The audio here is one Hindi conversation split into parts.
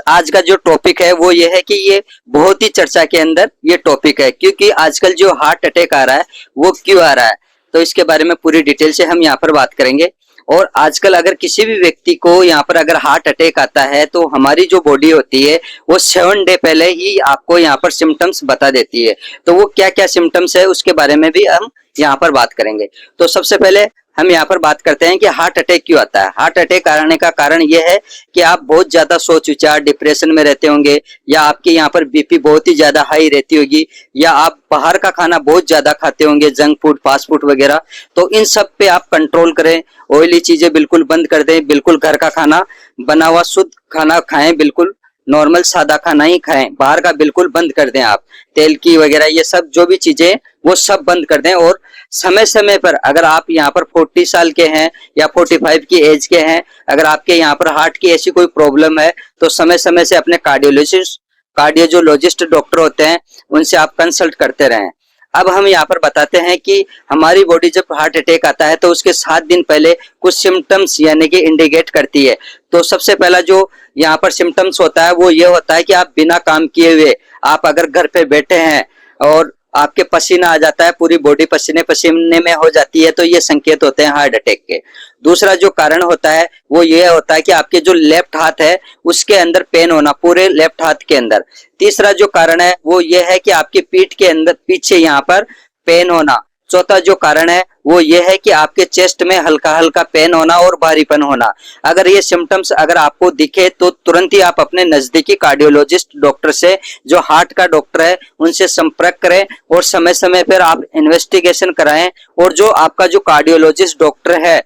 आज का जो टॉपिक है वो ये है कि ये बहुत ही चर्चा के अंदर ये टॉपिक है, क्योंकि आजकल जो हार्ट अटैक आ रहा है वो क्यों आ रहा है, तो इसके बारे में पूरी डिटेल से हम यहाँ पर बात करेंगे। और आजकल अगर किसी भी व्यक्ति को यहाँ पर अगर हार्ट अटैक आता है तो हमारी जो बॉडी होती है वो 7 डे पहले ही आपको यहाँ पर सिम्टम्स बता देती है। तो वो क्या क्या सिम्टम्स है उसके बारे में भी हम यहाँ पर बात करेंगे। तो सबसे पहले हम यहाँ पर बात करते हैं कि हार्ट अटैक क्यों आता है। हार्ट अटैक आने का कारण यह है कि आप बहुत ज्यादा सोच विचार डिप्रेशन में रहते होंगे, या आपके यहाँ पर बीपी बहुत ही ज्यादा हाई रहती होगी, या आप बाहर का खाना बहुत ज्यादा खाते होंगे, जंक फूड फास्ट फूड वगैरह। तो इन सब पे आप कंट्रोल करें, ऑयली चीजें बिल्कुल बंद कर दें, बिल्कुल घर का खाना बना हुआ शुद्ध खाना खाएं, बिल्कुल नॉर्मल सादा खाना ही खाएं, बाहर का बिल्कुल बंद कर दें। आप तेल की वगैरह ये सब जो भी चीजें वो सब बंद कर दें। और समय समय पर अगर आप यहाँ पर 40 साल के हैं या 45 की एज के हैं, अगर आपके यहाँ पर हार्ट की ऐसी कोई प्रॉब्लम है तो समय समय से अपने कार्डियोलॉजिस्ट डॉक्टर होते हैं उनसे आप कंसल्ट करते रहें। अब हम यहाँ पर बताते हैं कि हमारी बॉडी जब हार्ट अटैक आता है तो उसके 7 दिन पहले कुछ सिम्टम्स यानी कि इंडिकेट करती है। तो सबसे पहला जो यहाँ पर सिम्टम्स होता है वो ये होता है कि आप बिना काम किए हुए आप अगर घर पे बैठे हैं और आपके पसीना आ जाता है, पूरी बॉडी पसीने पसीने में हो जाती है, तो ये संकेत होते हैं हार्ट अटैक के। दूसरा जो कारण होता है वो ये होता है कि आपके जो लेफ्ट हाथ है उसके अंदर पेन होना, पूरे लेफ्ट हाथ के अंदर। तीसरा जो कारण है वो ये है कि आपकी पीठ के अंदर पीछे यहाँ पर पेन होना। चौथा जो कारण है वो ये है कि आपके चेस्ट में हल्का हल्का पेन होना और भारीपन होना। अगर ये सिम्टम्स अगर आपको दिखे तो तुरंत ही आप अपने नजदीकी कार्डियोलॉजिस्ट डॉक्टर से, जो हार्ट का डॉक्टर है, उनसे संपर्क करें और समय समय पर आप इन्वेस्टिगेशन कराएं। और जो आपका जो कार्डियोलॉजिस्ट डॉक्टर है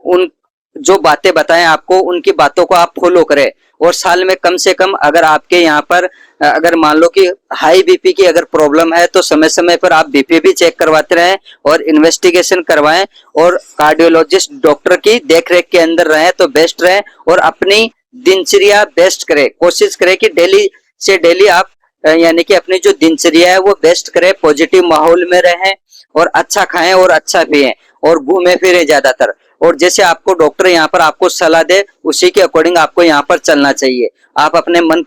उन जो बातें बताएं आपको, उनकी बातों को आप फॉलो करें। और साल में कम से कम अगर आपके यहाँ पर अगर मान लो कि हाई बीपी की अगर प्रॉब्लम है तो समय समय पर आप बीपी भी चेक करवाते रहें और इन्वेस्टिगेशन करवाएं, और कार्डियोलॉजिस्ट डॉक्टर की देखरेख के अंदर रहें तो बेस्ट रहें। और अपनी दिनचर्या बेस्ट करें, कोशिश करें कि डेली से डेली आप यानी कि अपनी जो दिनचर्या है वो बेस्ट करें, पॉजिटिव माहौल में रहें और अच्छा खाएं और अच्छा पिएं और घूमे फिरे ज्यादातर। और जैसे आपको डॉक्टर यहाँ पर आपको सलाह दे उसी के अकॉर्डिंग आपको यहाँ पर चलना चाहिए। आप अपने मन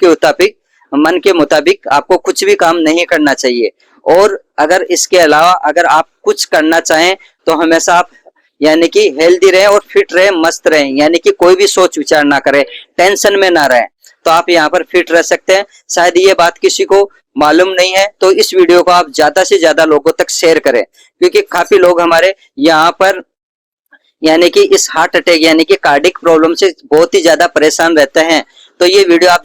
के मुताबिक आपको कुछ भी काम नहीं करना चाहिए। और अगर इसके अलावा अगर आप कुछ करना चाहें तो हमेशा आप यानी कि हेल्दी रहें और फिट रहें, मस्त रहें, यानी कि कोई भी सोच विचार ना करें, टेंशन में ना रहें, तो आप यहाँ पर फिट रह सकते हैं। शायद ये बात किसी को मालूम नहीं है तो इस वीडियो को आप ज्यादा से ज्यादा लोगों तक शेयर करें, क्योंकि काफी लोग हमारे यहाँ पर यानी कि इस हार्ट अटैक यानी कि कार्डिक प्रॉब्लम से बहुत ही ज्यादा परेशान रहते हैं। तो ये वीडियो आप